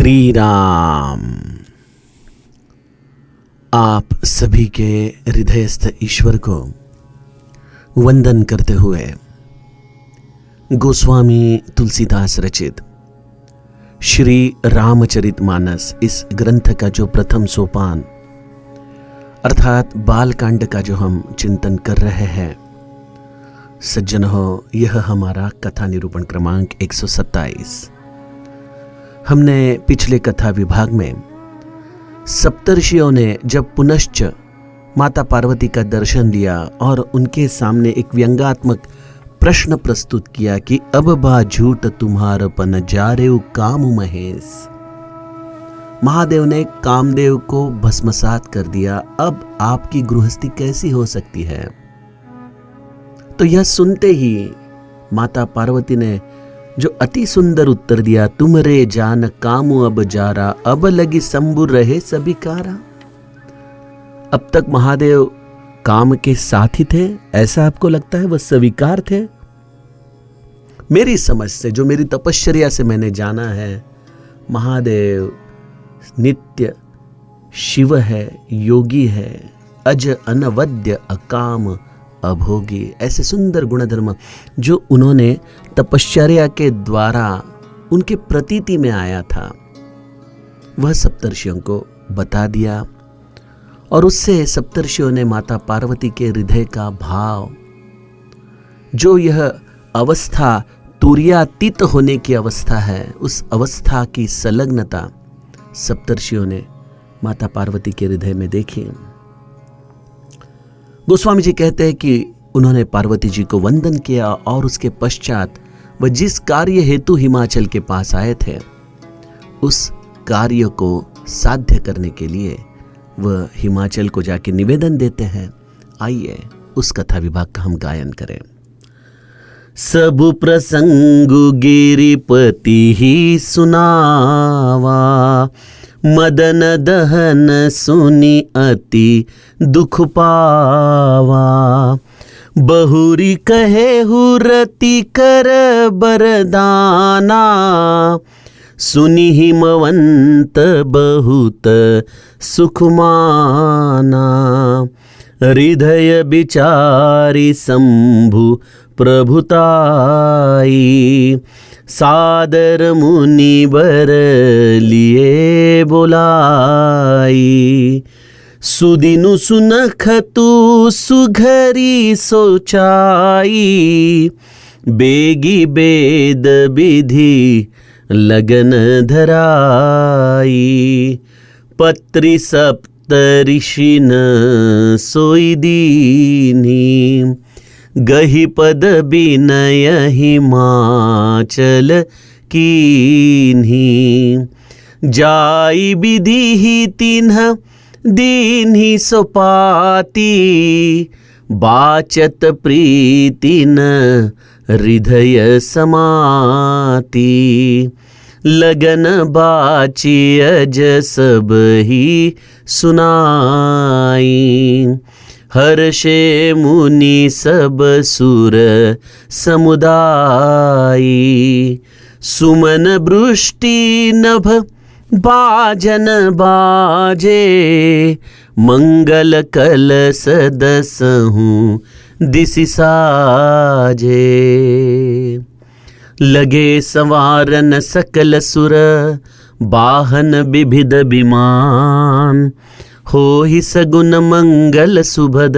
श्री राम। आप सभी के हृदयस्थ ईश्वर को वंदन करते हुए गोस्वामी तुलसीदास रचित श्री रामचरितमानस इस ग्रंथ का जो प्रथम सोपान अर्थात बालकांड का जो हम चिंतन कर रहे हैं, सज्जन हो, यह हमारा कथा निरूपण क्रमांक 127। हमने पिछले कथा विभाग में सप्तर्षियों ने जब पुनश्च माता पार्वती का दर्शन लिया और उनके सामने एक व्यंग्यात्मक प्रश्न प्रस्तुत किया कि अब बा झूठ तुम्हारपन जारेउ काम महेश। महादेव ने कामदेव को भस्मसात कर दिया, अब आपकी गृहस्थी कैसी हो सकती है। तो यह सुनते ही माता पार्वती ने जो अति सुंदर उत्तर दिया, तुम रे जान कामु अब जारा, अब लगी संबुर रहे सभी कारा। अब तक महादेव काम के साथी थे, ऐसा आपको लगता है? वह स्वीकार थे? मेरी समझ से, जो मेरी तपश्चर्या से मैंने जाना है, महादेव नित्य शिव है, योगी है, अज अनवद्य अकाम अभोगी। ऐसे सुंदर गुणधर्म जो उन्होंने तपश्चर्या के द्वारा उनके प्रतीति में आया था, वह सप्तर्षियों को बता दिया। और उससे सप्तर्षियों ने माता पार्वती के हृदय का भाव, जो यह अवस्था तुर्यातीत होने की अवस्था है, उस अवस्था की संलग्नता सप्तर्षियों ने माता पार्वती के हृदय में देखी। गोस्वामी जी कहते हैं कि उन्होंने पार्वती जी को वंदन किया और उसके पश्चात वह जिस कार्य हेतु हिमाचल के पास आए थे, उस कार्य को साध्य करने के लिए वह हिमाचल को जाके निवेदन देते हैं। आइए उस कथा विभाग का हम गायन करें। सब प्रसंगु गिरिपति ही सुनावा, मदन दहन सुनी अति दुख पावा। बहुरी कहे हुरति कर बरदाना, सुनी हिमवंत बहुत सुख माना। हृदय विचारी शंभु प्रभुताई, सादर मुनिवर लिए बोलाई। सुदिनु सुनख तू सुघरी सोचाई, बेगी वेद विधि लगन धराई। पत्री सप्त ऋषि न सोई दीनी, गही पद बिनय हिमाचल कीन्ही। जाई विधि ही तिन्ह दीन्ही सोपाती, बाचत प्रीति न हृदय समाती। लगन बाची अज सब ही सुनाई, हर्षे मुनि सब सुर समुदाई। सुमन वृष्टि नभ बाजन बाजे, मंगल कलश दसहु दिसि साजे। लगे संवारन सकल सुर, बाहन विविध विमान। हो ही सगुन मंगल सुभद,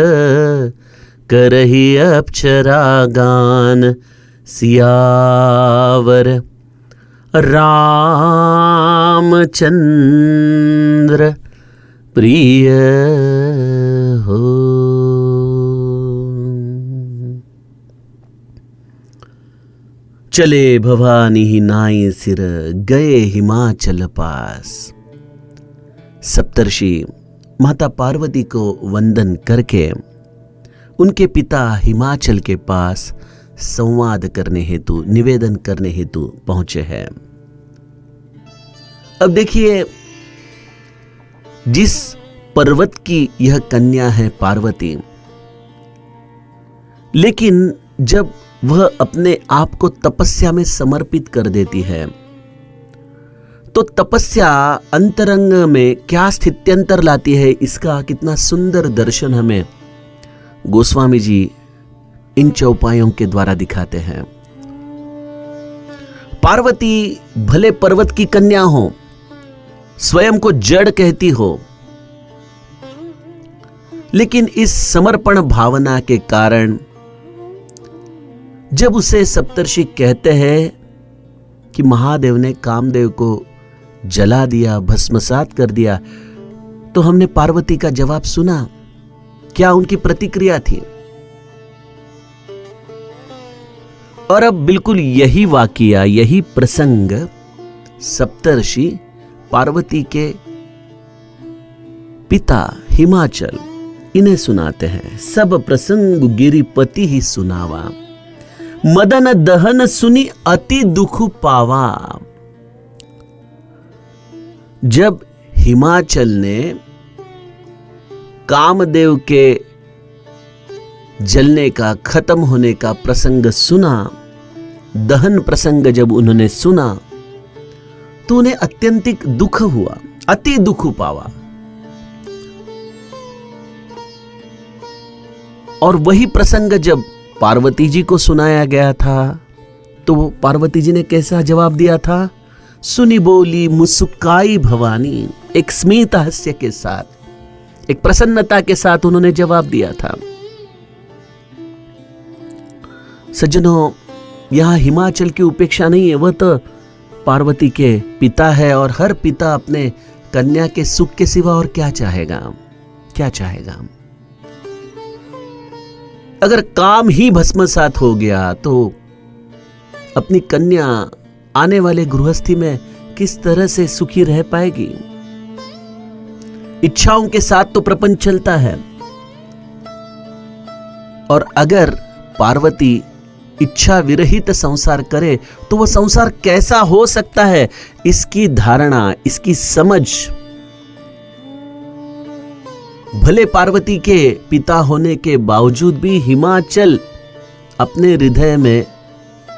करही अप्सरा गान। सियावर रामचंद्र प्रिय हो। चले भवानी ही नाई सिर, गए हिमाचल पास। सप्तर्षि माता पार्वती को वंदन करके उनके पिता हिमाचल के पास संवाद करने हेतु, निवेदन करने हेतु पहुंचे हैं। अब देखिए, जिस पर्वत की यह कन्या है पार्वती, लेकिन जब वह अपने आप को तपस्या में समर्पित कर देती है तो तपस्या अंतरंग में क्या स्थित्यंतर लाती है, इसका कितना सुंदर दर्शन हमें गोस्वामी जी इन चौपायों के द्वारा दिखाते हैं। पार्वती भले पर्वत की कन्या हो, स्वयं को जड़ कहती हो, लेकिन इस समर्पण भावना के कारण जब उसे सप्तर्षि कहते हैं कि महादेव ने कामदेव को जला दिया, भस्मसात कर दिया, तो हमने पार्वती का जवाब सुना। क्या उनकी प्रतिक्रिया थी? और अब बिल्कुल यही वाकया, यही प्रसंग सप्तर्षि पार्वती के पिता हिमाचल इन्हें सुनाते हैं। सब प्रसंग गिरिपति ही सुनावा, मदन दहन सुनी अति दुख पावा। जब हिमाचल ने कामदेव के जलने का, खत्म होने का प्रसंग सुना, दहन प्रसंग जब उन्होंने सुना, तो उन्हें अत्यंतिक दुख हुआ, अति दुख पावा। और वही प्रसंग जब पार्वती जी को सुनाया गया था, तो पार्वती जी ने कैसा जवाब दिया था? सुनी बोली मुस्काई भवानी, एक स्मित हास्य के साथ, एक प्रसन्नता के साथ उन्होंने जवाब दिया था। सज्जनों, यहां हिमाचल की उपेक्षा नहीं है, वह तो पार्वती के पिता है, और हर पिता अपने कन्या के सुख के सिवा और क्या चाहेगा, क्या चाहेगा। अगर काम ही भस्मसात हो गया तो अपनी कन्या आने वाले गृहस्थी में किस तरह से सुखी रह पाएगी। इच्छाओं के साथ तो प्रपंच चलता है, और अगर पार्वती इच्छा विरहित संसार करे तो वह संसार कैसा हो सकता है, इसकी धारणा, इसकी समझ भले पार्वती के पिता होने के बावजूद भी हिमाचल अपने हृदय में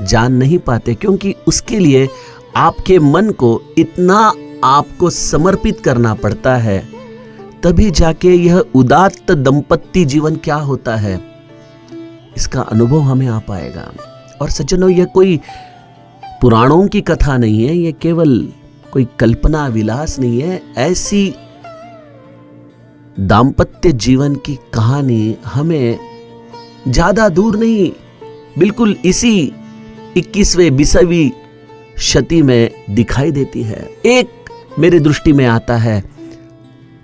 जान नहीं पाते, क्योंकि उसके लिए आपके मन को इतना आपको समर्पित करना पड़ता है, तभी जाके यह उदात्त दंपत्ति जीवन क्या होता है, इसका अनुभव हमें आ पाएगा। और सज्जनों, यह कोई पुराणों की कथा नहीं है, यह केवल कोई कल्पना विलास नहीं है। ऐसी दाम्पत्य जीवन की कहानी हमें ज्यादा दूर नहीं, बिल्कुल इसी 21वें 20वीं शती में दिखाई देती है। एक मेरी दृष्टि में आता है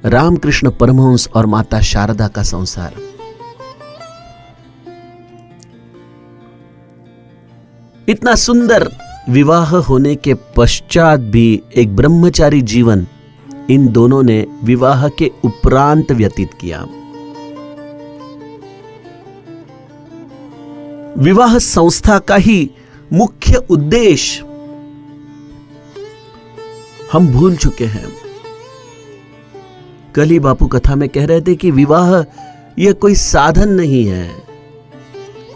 रामकृष्ण परमहंस और माता शारदा का संसार। इतना सुंदर विवाह होने के पश्चात भी एक ब्रह्मचारी जीवन इन दोनों ने विवाह के उपरांत व्यतीत किया। विवाह संस्था का ही मुख्य उद्देश्य हम भूल चुके हैं। कल ही बापू कथा में कह रहे थे कि विवाह यह कोई साधन नहीं है,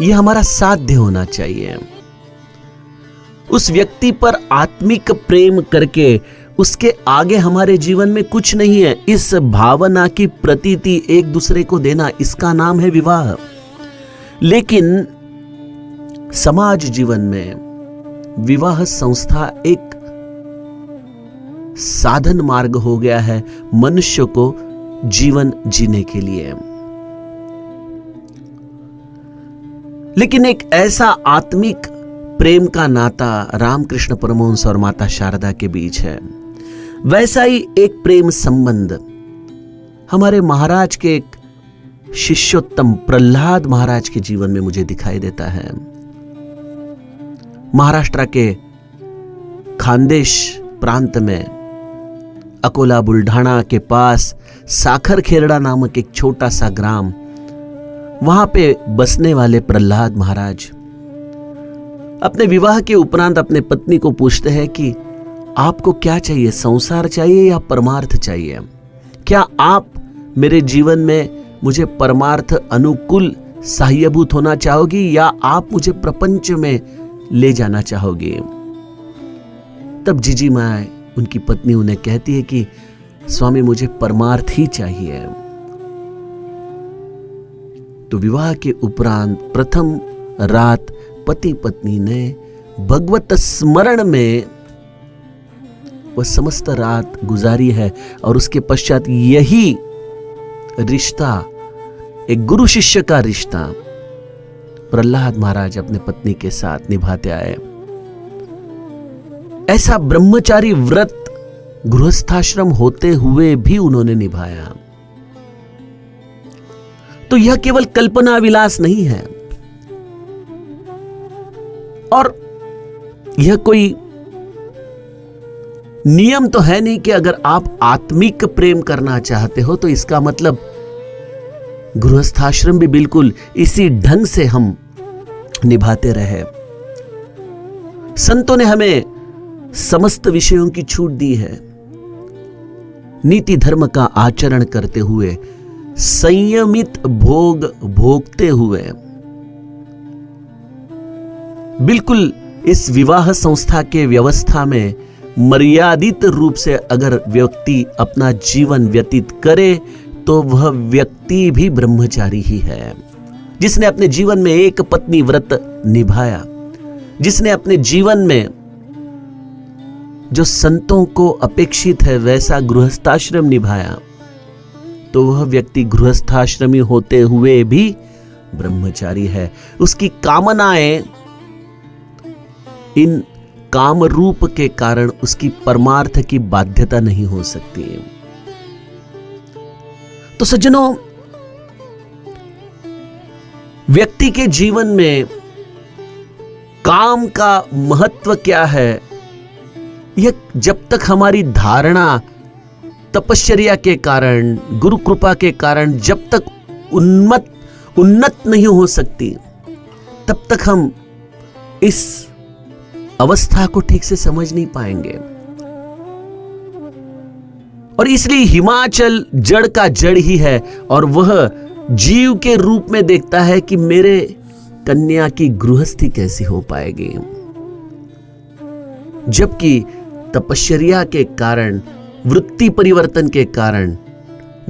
यह हमारा साध्य होना चाहिए। उस व्यक्ति पर आत्मिक प्रेम करके उसके आगे हमारे जीवन में कुछ नहीं है, इस भावना की प्रतीति एक दूसरे को देना, इसका नाम है विवाह। लेकिन समाज जीवन में विवाह संस्था एक साधन मार्ग हो गया है मनुष्य को जीवन जीने के लिए। लेकिन एक ऐसा आत्मिक प्रेम का नाता रामकृष्ण परमहंस और माता शारदा के बीच है, वैसा ही एक प्रेम संबंध हमारे महाराज के एक शिष्योत्तम प्रहलाद महाराज के जीवन में मुझे दिखाई देता है। महाराष्ट्र के खानदेश प्रांत में अकोला बुल्ढाणा के पास साखर खेरड़ा नामक एक छोटा सा ग्राम, वहां पे बसने वाले प्रहलाद महाराज अपने विवाह के उपरांत अपने पत्नी को पूछते हैं कि आपको क्या चाहिए, संसार चाहिए या परमार्थ चाहिए? क्या आप मेरे जीवन में मुझे परमार्थ अनुकूल सहायभूत होना चाहोगी या आप मुझे प्रपंच में ले जाना चाहोगी? तब जीजी माँ उनकी पत्नी उन्हें कहती है कि स्वामी मुझे परमार्थ ही चाहिए। तो विवाह के उपरांत प्रथम रात पति पत्नी ने भगवत स्मरण में वह समस्त रात गुजारी है और उसके पश्चात यही रिश्ता, एक गुरु शिष्य का रिश्ता, प्रहलाद महाराज अपने पत्नी के साथ निभाते आए। ऐसा ब्रह्मचारी व्रत गृहस्थाश्रम होते हुए भी उन्होंने निभाया। तो यह केवल कल्पना विलास नहीं है और यह कोई नियम तो है नहीं कि अगर आप आत्मिक प्रेम करना चाहते हो तो इसका मतलब गृहस्थाश्रम भी बिल्कुल इसी ढंग से हम निभाते रहे। संतों ने हमें समस्त विषयों की छूट दी है। नीति धर्म का आचरण करते हुए, संयमित भोग भोगते हुए, बिल्कुल इस विवाह संस्था के व्यवस्था में मर्यादित रूप से अगर व्यक्ति अपना जीवन व्यतीत करे तो वह व्यक्ति भी ब्रह्मचारी ही है, जिसने अपने जीवन में एक पत्नी व्रत निभाया, जिसने अपने जीवन में जो संतों को अपेक्षित है वैसा गृहस्थाश्रम निभाया, तो वह व्यक्ति गृहस्थाश्रमी होते हुए भी ब्रह्मचारी है। उसकी कामनाएं इन काम रूप के कारण उसकी परमार्थ की बाध्यता नहीं हो सकती। तो सज्जनों, व्यक्ति के जीवन में काम का महत्व क्या है, यह जब तक हमारी धारणा तपश्चर्या के कारण, गुरु कृपा के कारण जब तक उन्नत नहीं हो सकती, तब तक हम इस अवस्था को ठीक से समझ नहीं पाएंगे। और इसलिए हिमाचल जड़ का जड़ ही है और वह जीव के रूप में देखता है कि मेरे कन्या की गृहस्थी कैसी हो पाएगी, जबकि तपश्चर्या के कारण, वृत्ति परिवर्तन के कारण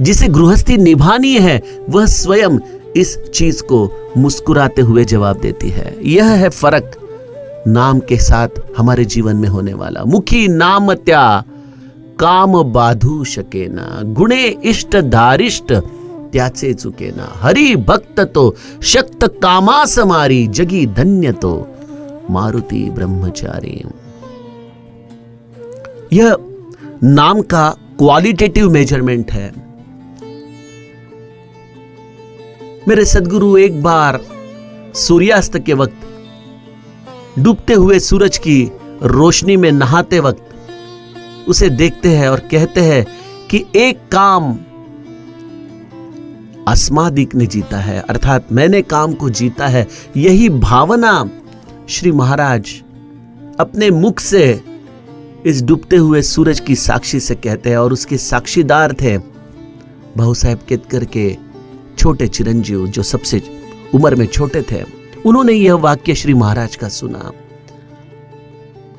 जिसे गृहस्थी निभानी है वह स्वयं इस चीज को मुस्कुराते हुए जवाब देती है। यह है फर्क नाम के साथ हमारे जीवन में होने वाला। मुखी नाम त्या काम बाधू शकेना, गुणे इष्ट धारिष्ट त्याचे चुकेना, हरि भक्त तो शक्त कामा समारी, जगी धन्य तो मारुति ब्रह्मचारी। यह नाम का क्वालिटेटिव मेजरमेंट है। मेरे सद्गुरु एक बार सूर्यास्त के वक्त डूबते हुए सूरज की रोशनी में नहाते वक्त उसे देखते हैं और कहते हैं कि एक काम अस्मादिक ने जीता है, अर्थात मैंने काम को जीता है। यही भावना श्री महाराज अपने मुख से इस डूबते हुए सूरज की साक्षी से कहते हैं और उसके साक्षीदार थे भाऊ साहब केतकर के छोटे चिरंजीव, जो सबसे उम्र में छोटे थे। उन्होंने यह वाक्य श्री महाराज का सुना।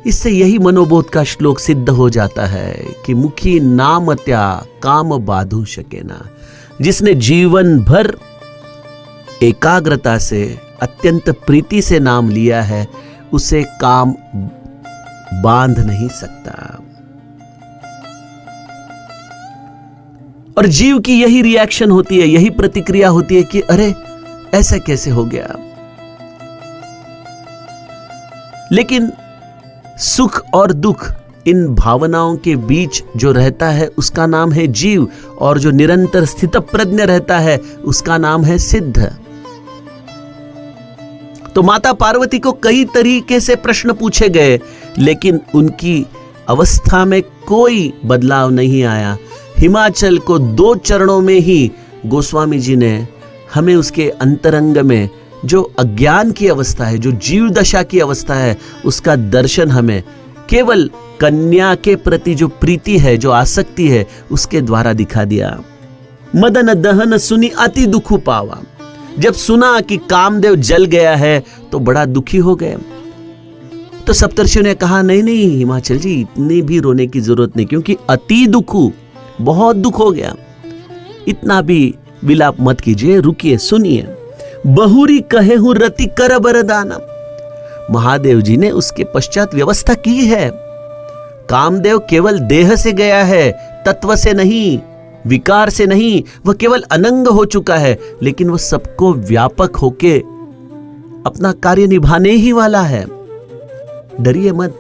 इससे यही मनोबोध का श्लोक सिद्ध हो जाता है कि मुखी नाम त्या काम बाधू शकेना, जिसने जीवन भर एकाग्रता से, अत्यंत प्रीति से नाम लिया है, उसे काम बांध नहीं सकता। और जीव की यही रिएक्शन होती है, यही प्रतिक्रिया होती है कि अरे ऐसा कैसे हो गया। लेकिन सुख और दुख, इन भावनाओं के बीच जो रहता है उसका नाम है जीव, और जो निरंतर स्थित प्रज्ञ रहता है उसका नाम है सिद्ध। तो माता पार्वती को कई तरीके से प्रश्न पूछे गए, लेकिन उनकी अवस्था में कोई बदलाव नहीं आया। हिमाचल को 2 चरणों में ही गोस्वामी जी ने हमें उसके अंतरंग में जो अज्ञान की अवस्था है, जो जीव दशा की अवस्था है, उसका दर्शन हमें केवल कन्या के प्रति जो प्रीति है, जो आसक्ति है, उसके द्वारा दिखा दिया। मदन दहन सुनी अति दुख पावा। जब सुना कि कामदेव जल गया है तो बड़ा दुखी हो गए। तो सप्तर्षियों ने कहा नहीं नहीं हिमाचल जी, इतनी भी रोने की जरूरत नहीं, क्योंकि अति दुखु, बहुत दुख हो गया, इतना भी विलाप मत कीजिए, रुकिए सुनिए। बहुरी कहे हूं रति कर बरदाना, महादेव जी ने उसके पश्चात व्यवस्था की है। कामदेव केवल देह से गया है, तत्व से नहीं, विकार से नहीं, वह केवल अनंग हो चुका है, लेकिन वह सबको व्यापक होके अपना कार्य निभाने ही वाला है। डरिए मत।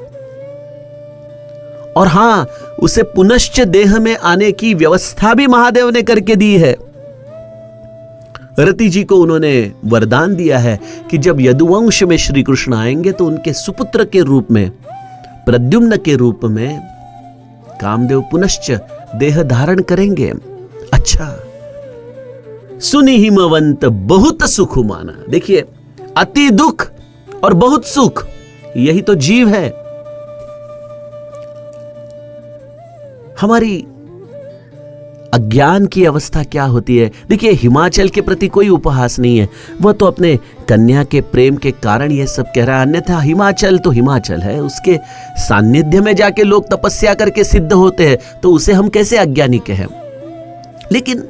और हां, उसे पुनश्च देह में आने की व्यवस्था भी महादेव ने करके दी है। रति जी को उन्होंने वरदान दिया है कि जब यदुवंश में श्री कृष्ण आएंगे तो उनके सुपुत्र के रूप में, प्रद्युम्न के रूप में कामदेव पुनश्च देह धारण करेंगे। अच्छा, सुनी हिमवंत बहुत सुख माना। देखिए, अति दुख और बहुत सुख, यही तो जीव है। हमारी अज्ञान की अवस्था क्या होती है? देखिए, हिमाचल के प्रति कोई उपहास नहीं है, वह तो अपने कन्या के प्रेम के कारण यह सब कह रहा है, अन्यथा हिमाचल तो हिमाचल है। उसके सानिध्य में जाके लोग तपस्या करके सिद्ध होते हैं, तो उसे हम कैसे अज्ञानी कहें? लेकिन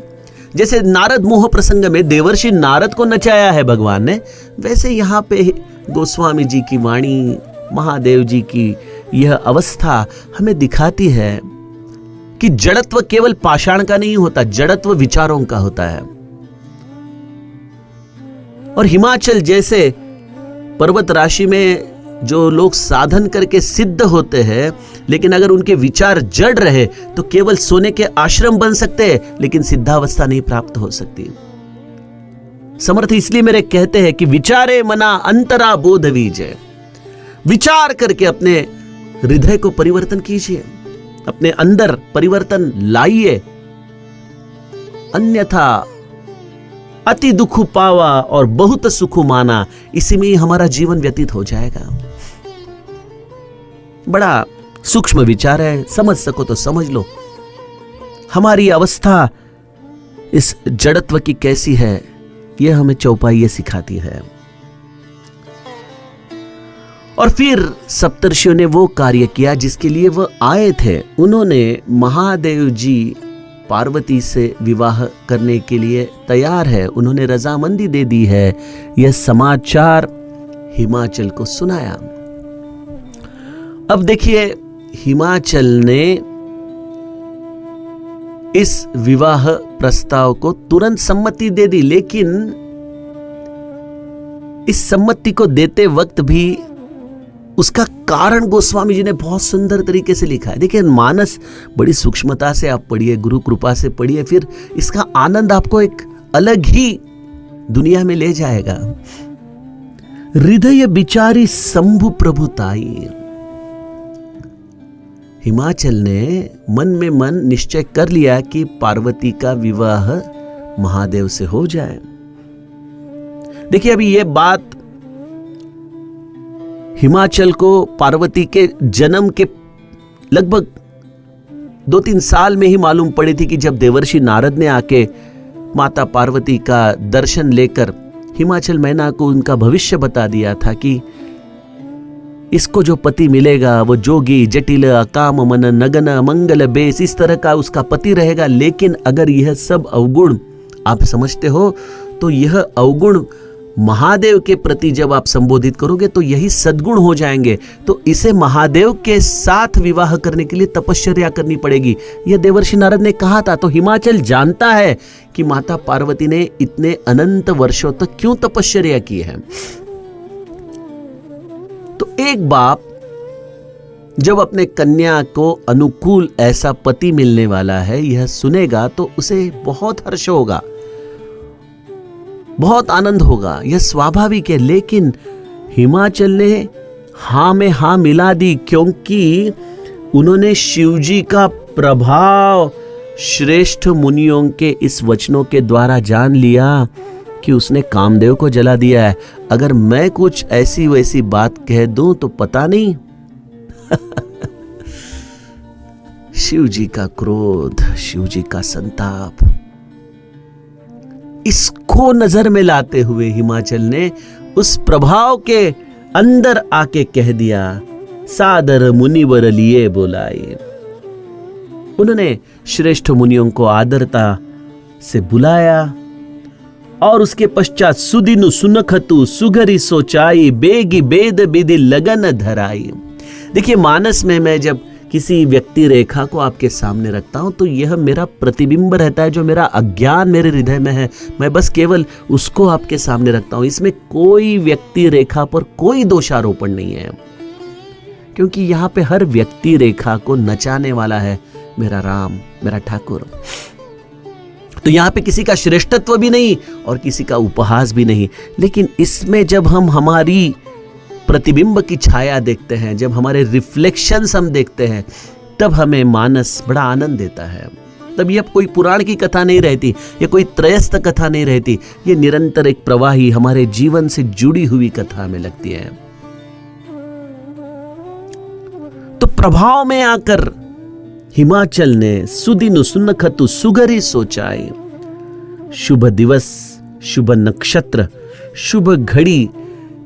जैसे नारद मोह प्रसंग में देवर्षि नारद को नचाया है भगवान ने, वैसे यहां पे गोस्वामी जी की वाणी, महादेव जी की यह अवस्था हमें दिखाती है कि जड़त्व केवल पाषाण का नहीं होता, जड़त्व विचारों का होता है। और हिमाचल जैसे पर्वत राशि में जो लोग साधन करके सिद्ध होते हैं, लेकिन अगर उनके विचार जड़ रहे तो केवल सोने के आश्रम बन सकते हैं, लेकिन सिद्धावस्था नहीं प्राप्त हो सकती। समर्थ इसलिए मेरे कहते हैं कि विचारे मना अंतरा बोध वीजय, विचार करके अपने हृदय को परिवर्तन कीजिए, अपने अंदर परिवर्तन लाइए, अन्यथा अति दुख पावा और बहुत सुख माना, इसी में ही हमारा जीवन व्यतीत हो जाएगा। बड़ा सूक्ष्म विचार है, समझ सको तो समझ लो। हमारी अवस्था इस जड़त्व की कैसी है, यह हमें चौपाई सिखाती है। और फिर सप्तर्षियों ने वो कार्य किया जिसके लिए वह आए थे। उन्होंने महादेव जी पार्वती से विवाह करने के लिए तैयार है, उन्होंने रजामंदी दे दी है। यह समाचार हिमाचल को सुनाया। अब देखिए, हिमाचल ने इस विवाह प्रस्ताव को तुरंत सम्मति दे दी, लेकिन इस सम्मति को देते वक्त भी उसका कारण गोस्वामी जी ने बहुत सुंदर तरीके से लिखा है। देखिए, मानस बड़ी सूक्ष्मता से आप पढ़िए, गुरु कृपा से पढ़िए, फिर इसका आनंद आपको एक अलग ही दुनिया में ले जाएगा। हृदय बिचारी शंभु प्रभुताई, हिमाचल ने मन में मन निश्चय कर लिया कि पार्वती का विवाह महादेव से हो जाए। देखिए, अभी यह बात हिमाचल को पार्वती के जन्म के लगभग 2-3 साल में ही मालूम पड़ी थी कि जब देवर्षि नारद ने आके माता पार्वती का दर्शन लेकर हिमाचल मैना को उनका भविष्य बता दिया था कि इसको जो पति मिलेगा वो जोगी, जटिल, अकाम, मन, नगन, मंगल, बेस, इस तरह का उसका पति रहेगा। लेकिन अगर यह सब अवगुण आप समझते हो तो यह अवगुण महादेव के प्रति जब आप संबोधित करोगे तो यही सद्गुण हो जाएंगे। तो इसे महादेव के साथ विवाह करने के लिए तपश्चर्या करनी पड़ेगी, यह देवर्षि नारद ने कहा था। तो हिमाचल जानता है कि माता पार्वती ने इतने अनंत वर्षों तक क्यों तपश्चर्या की है। तो एक बाप जब अपने कन्या को अनुकूल ऐसा पति मिलने वाला है यह सुनेगा तो उसे बहुत हर्ष होगा, बहुत आनंद होगा, यह स्वाभाविक है। लेकिन हिमाचल ने हां में हां मिला दी, क्योंकि उन्होंने शिवजी का प्रभाव श्रेष्ठ मुनियों के इस वचनों के द्वारा जान लिया कि उसने कामदेव को जला दिया है। अगर मैं कुछ ऐसी वैसी बात कह दूं तो पता नहीं शिवजी का क्रोध, शिवजी का संताप, इसको नजर में लाते हुए हिमाचल ने उस प्रभाव के अंदर आके कह दिया सादर मुनिवर लिए बुलाए। उन्होंने श्रेष्ठ मुनियों को आदरता से बुलाया और उसके पश्चात सुदिनु सुनखतु सुगरी सोचाई बेगी बेद विधि लगन धराई। देखिए, मानस में मैं जब किसी व्यक्ति रेखा को आपके सामने रखता हूं तो यह मेरा प्रतिबिंब रहता है, जो मेरा अज्ञान मेरे हृदय में है, मैं बस केवल उसको आपके सामने रखता हूं। इसमें कोई व्यक्ति रेखा पर कोई दोषारोपण नहीं है, क्योंकि यहां पे हर व्यक्ति रेखा को नचाने वाला है मेरा राम, मेरा ठाकुर। तो यहां पे किसी का श्रेष्ठत्व भी नहीं और किसी का उपहास भी नहीं, लेकिन इसमें जब हम हमारी प्रतिबिंब की छाया देखते हैं, जब हमारे रिफ्लेक्शंस हम देखते हैं, तब हमें मानस बड़ा आनंद देता है। तब यह कोई पुराण की कथा नहीं रहती, यह कोई त्रयस्थ कथा नहीं रहती, यह निरंतर एक प्रवाही हमारे जीवन से जुड़ी हुई कथा में लगती है। तो प्रभाव में आकर हिमाचल ने सुदिनु सुनखतु सुगरी सोचाई। शुभ दिवस, शुभ नक्षत्र, शुभ घड़ी,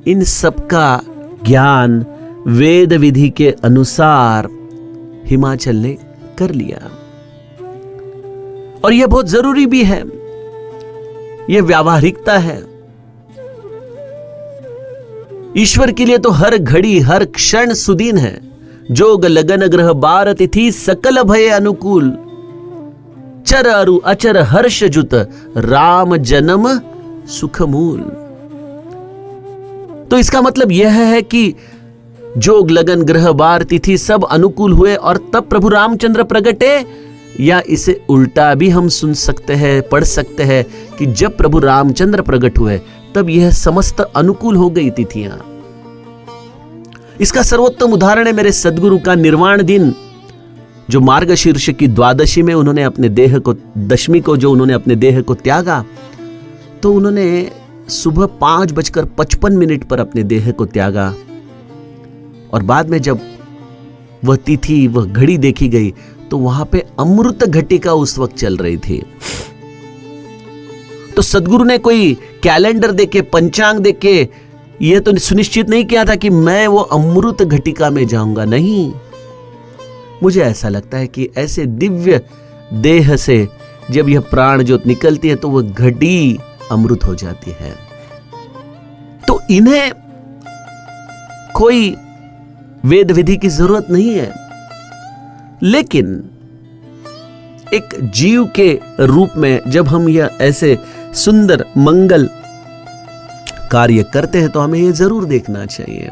इन सबका ज्ञान वेद विधि के अनुसार हिमाचल ने कर लिया। और यह बहुत जरूरी भी है, यह व्यावहारिकता है। ईश्वर के लिए तो हर घड़ी हर क्षण सुदीन है। जोग लगन ग्रह बार तिथि सकल भय अनुकूल, चर अरु अचर हर्ष जुत राम जन्म सुख मूल। तो इसका मतलब यह है कि जोग लगन ग्रह बार तिथि सब अनुकूल हुए और तब प्रभु रामचंद्र प्रगटे, या इसे उल्टा भी हम सुन सकते हैं, पढ़ सकते हैं कि जब प्रभु रामचंद्र प्रकट हुए तब यह समस्त अनुकूल हो गई तिथियां। इसका सर्वोत्तम उदाहरण है मेरे सदगुरु का निर्वाण दिन, जो मार्गशीर्ष की द्वादशी में उन्होंने अपने देह को, दशमी को जो उन्होंने अपने देह को त्यागा, तो उन्होंने सुबह 5:55 पर अपने देह को त्यागा। और बाद में जब वह तिथि, वह घड़ी देखी गई तो वहां पे अमृत घटिका उस वक्त चल रही थी। तो सदगुरु ने कोई कैलेंडर देके, पंचांग देके यह तो सुनिश्चित नहीं किया था कि मैं वो अमृत घटिका में जाऊंगा। नहीं, मुझे ऐसा लगता है कि ऐसे दिव्य देह से जब यह प्राण ज्योत निकलती है तो वह घटी अमृत हो जाती है। तो इन्हें कोई वेद विधि की जरूरत नहीं है, लेकिन एक जीव के रूप में जब हम यह ऐसे सुंदर मंगल कार्य करते हैं तो हमें यह जरूर देखना चाहिए।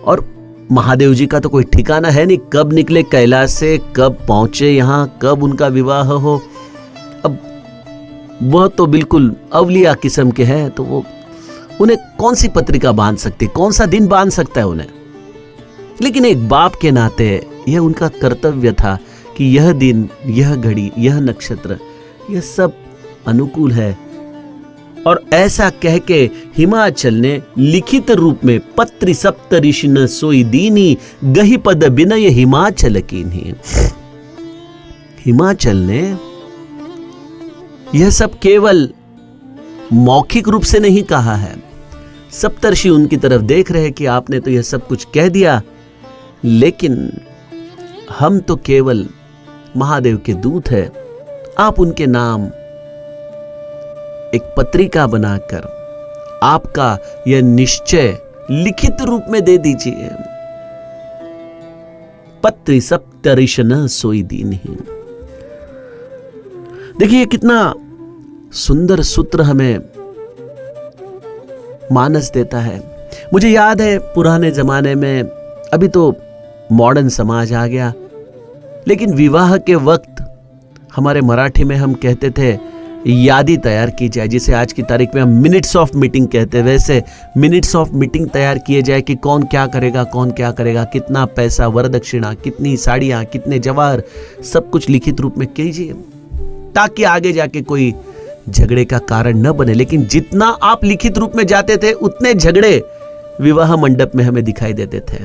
और महादेव जी का तो कोई ठिकाना है नहीं, कब निकले कैलाश से, कब पहुंचे यहां, कब उनका विवाह हो। अब वह तो बिल्कुल अवलिया किस्म के हैं, तो वो उन्हें कौन सी पत्रिका बांध सकती, कौन सा दिन बांध सकता है उन्हें। लेकिन एक बाप के नाते यह उनका कर्तव्य था कि यह दिन, यह घड़ी, यह नक्षत्र, यह सब अनुकूल है। और ऐसा कह के हिमाचल ने लिखित रूप में पत्री सप्त ऋषि न सोई दीनी गही पद विनय हिमाचल कीन्ही। हिमाचल ने यह सब केवल मौखिक रूप से नहीं कहा है। सप्तर्षि उनकी तरफ देख रहे कि आपने तो यह सब कुछ कह दिया, लेकिन हम तो केवल महादेव के दूत हैं। आप उनके नाम एक पत्रिका बनाकर आपका यह निश्चय लिखित रूप में दे दीजिए। पत्री सप्तऋष न सोई दीन्ही। देखिए कितना सुंदर सूत्र हमें मानस देता है। मुझे याद है पुराने जमाने में, अभी तो मॉडर्न समाज आ गया, लेकिन विवाह के वक्त हमारे मराठी में हम कहते थे यादी तैयार की जाए, जिसे आज की तारीख में हम मिनट्स ऑफ मीटिंग कहते हैं। वैसे मिनट्स ऑफ मीटिंग तैयार किए जाए कि कौन क्या करेगा, कौन क्या करेगा, कितना पैसा, वरदक्षिणा, कितनी साड़ियां, कितने जवाहर, सब कुछ लिखित रूप में कीजिए, ताकि आगे जाके कोई झगड़े का कारण न बने। लेकिन जितना आप लिखित रूप में जाते थे उतने झगड़े विवाह मंडप में हमें दिखाई देते थे।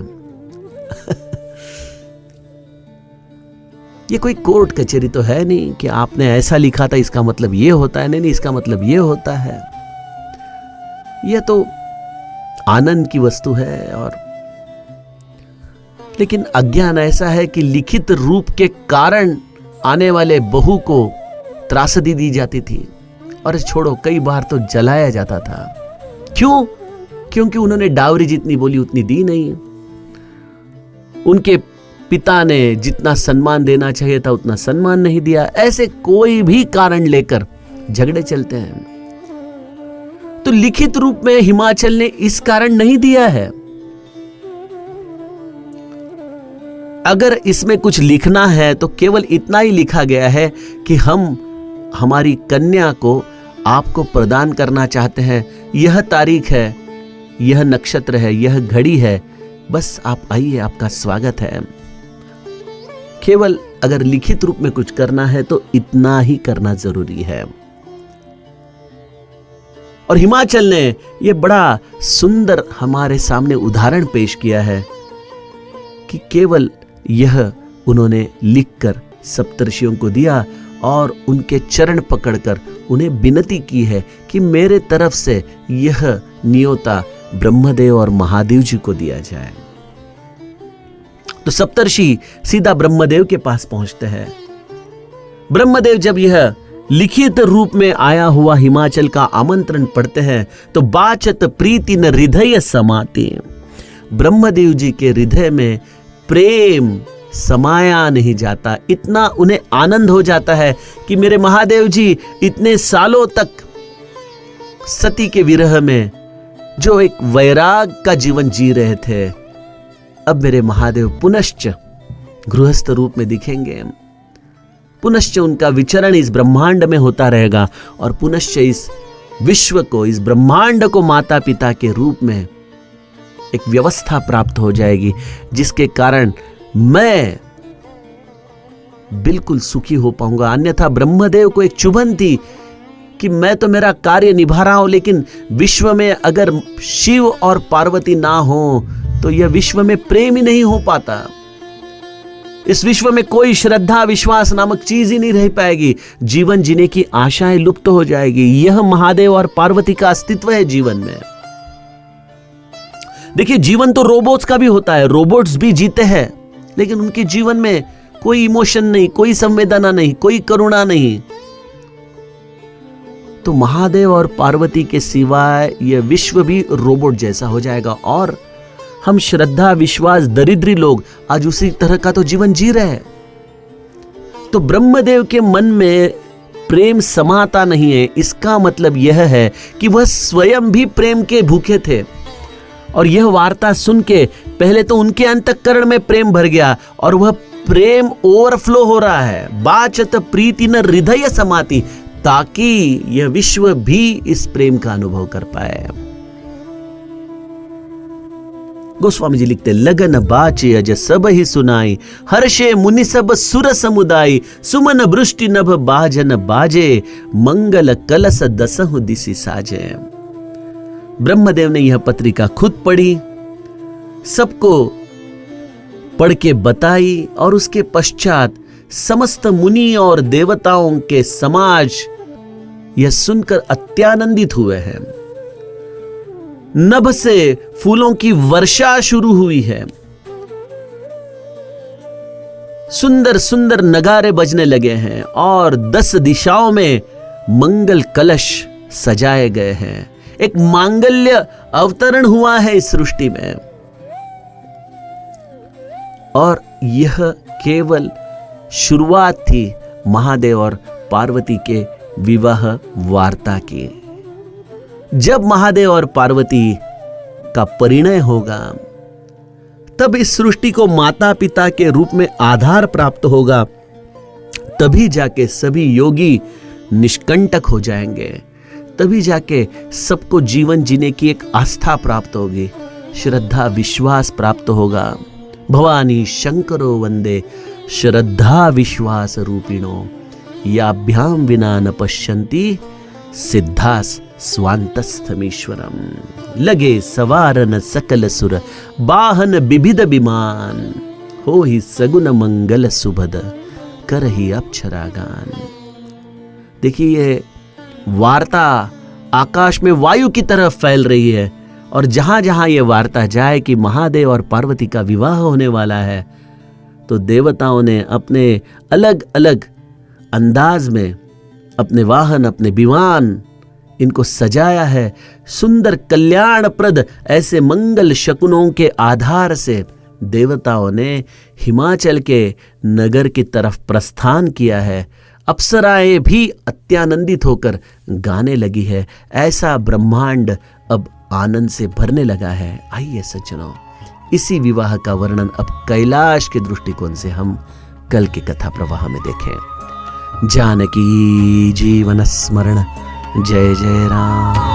ये कोई कोर्ट कचहरी तो है नहीं कि आपने ऐसा लिखा था इसका मतलब ये होता है, नहीं, इसका मतलब ये होता है। यह तो आनंद की वस्तु है। और लेकिन अज्ञान ऐसा है कि लिखित रूप के कारण आने वाले बहू को त्रासदी दी जाती थी, और छोड़ो कई बार तो जलाया जाता था। क्यों? क्योंकि उन्होंने डावरी जितनी बोली उतनी दी नहीं। उनके पिता ने जितना सम्मान देना चाहिए था उतना सम्मान नहीं दिया। ऐसे कोई भी कारण लेकर झगड़े चलते हैं। तो लिखित रूप में हिमाचल ने इस कारण नहीं दिया है। अगर इसमें कुछ लिखना है तो केवल इतना ही लिखा गया है कि हम हमारी कन्या को आपको प्रदान करना चाहते हैं। यह तारीख है, यह नक्षत्र है, यह घड़ी है, बस आप आइए, आपका स्वागत है। केवल अगर लिखित रूप में कुछ करना है तो इतना ही करना जरूरी है। और हिमाचल ने यह बड़ा सुंदर हमारे सामने उदाहरण पेश किया है कि केवल यह उन्होंने लिखकर सप्तर्षियों को दिया और उनके चरण पकड़कर उन्हें विनती की है कि मेरे तरफ से यह न्योता ब्रह्मदेव और महादेव जी को दिया जाए। तो सप्तर्षि सीधा ब्रह्मदेव के पास पहुंचते हैं। ब्रह्मदेव जब यह लिखित रूप में आया हुआ हिमाचल का आमंत्रण पढ़ते हैं तो बाचत प्रीति न हृदय समाति, ब्रह्मदेव जी के हृदय में प्रेम समाया नहीं जाता। इतना उन्हें आनंद हो जाता है कि मेरे महादेव जी इतने सालों तक सती के विरह में जो एक वैराग का जीवन जी रहे थे, अब मेरे महादेव पुनश्च गृहस्थ रूप में दिखेंगे। पुनश्च उनका विचरण इस ब्रह्मांड में होता रहेगा और पुनश्च इस विश्व को, इस ब्रह्मांड को माता पिता के रूप में एक व्यवस्था प्राप्त हो जाएगी, जिसके कारण मैं बिल्कुल सुखी हो पाऊंगा। अन्यथा ब्रह्मदेव को एक चुभन थी कि मैं तो मेरा कार्य निभा रहा हूं, लेकिन विश्व में अगर शिव और पार्वती ना हो तो यह विश्व में प्रेम ही नहीं हो पाता। इस विश्व में कोई श्रद्धा विश्वास नामक चीज ही नहीं रह पाएगी। जीवन जीने की आशाएं लुप्त हो जाएगी। यह महादेव और पार्वती का अस्तित्व है जीवन में। देखिए, जीवन तो रोबोट्स का भी होता है, रोबोट्स भी जीते हैं, लेकिन उनके जीवन में कोई इमोशन नहीं, कोई संवेदना नहीं, कोई करुणा नहीं। तो महादेव और पार्वती के सिवाय यह विश्व भी रोबोट जैसा हो जाएगा और हम श्रद्धा विश्वास दरिद्री लोग आज उसी तरह का तो जीवन जी रहे हैं। तो ब्रह्मदेव के मन में प्रेम समाता नहीं है। इसका मतलब यह है कि वह स्वयं भी प्रेम के भूखे थे। और यह वार्ता सुन के पहले तो उनके अंतःकरण में प्रेम भर गया और वह प्रेम ओवरफ्लो हो रहा है। बाचत प्रीति न हृदय समाति, ताकि यह विश्व भी इस प्रेम का अनुभव कर पाए। गोस्वामी जी लिखते, लगन बाचे अज सब ही सुनाई, हर्षे मुनि सब सुर समुदाय, सुमन वृष्टि नभ बाजन बाजे, मंगल कलश दसहु दिशि साजे। ब्रह्मदेव ने यह पत्रिका खुद पढ़ी, सबको पढ़ के बताई और उसके पश्चात समस्त मुनि और देवताओं के समाज यह सुनकर अत्यानंदित हुए हैं। नभ से फूलों की वर्षा शुरू हुई है। सुंदर सुंदर नगारे बजने लगे हैं और 10 दिशाओं में मंगल कलश सजाए गए हैं। एक मांगल्य अवतरण हुआ है इस सृष्टि में। और यह केवल शुरुआत थी महादेव और पार्वती के विवाह वार्ता की। जब महादेव और पार्वती का परिणय होगा तब इस सृष्टि को माता पिता के रूप में आधार प्राप्त होगा। तभी जाके सभी योगी निष्कंटक हो जाएंगे। तभी जाके सबको जीवन जीने की एक आस्था प्राप्त होगी, श्रद्धा विश्वास प्राप्त होगा। भवानी शंकरो वंदे श्रद्धा विश्वास रूपिणो, याभ्याम विना न पश्यन्ति सिद्धास स्वांतस्थमीश्वरम। लगे सवारन सकल सुर, बाहन विविध विमान, हो ही सगुन मंगल सुभद, कर ही अप्सरागान। देखिए, ये वार्ता आकाश में वायु की तरह फैल रही है और जहां जहां ये वार्ता जाए कि महादेव और पार्वती का विवाह होने वाला है, तो देवताओं ने अपने अलग अलग अंदाज में अपने वाहन, अपने विमान, इनको सजाया है। सुंदर कल्याणप्रद ऐसे मंगल शकुनों के आधार से देवताओं ने हिमाचल के नगर की तरफ प्रस्थान किया है। अप्सराएं भी अत्यानंदित होकर गाने लगी है। ऐसा ब्रह्मांड अब आनंद से भरने लगा है। आइए सज्जनों, इसी विवाह का वर्णन अब कैलाश के दृष्टिकोण से हम कल की कथा प्रवाह में देखें। जानकी जीवन स्मरण। जय जय राम।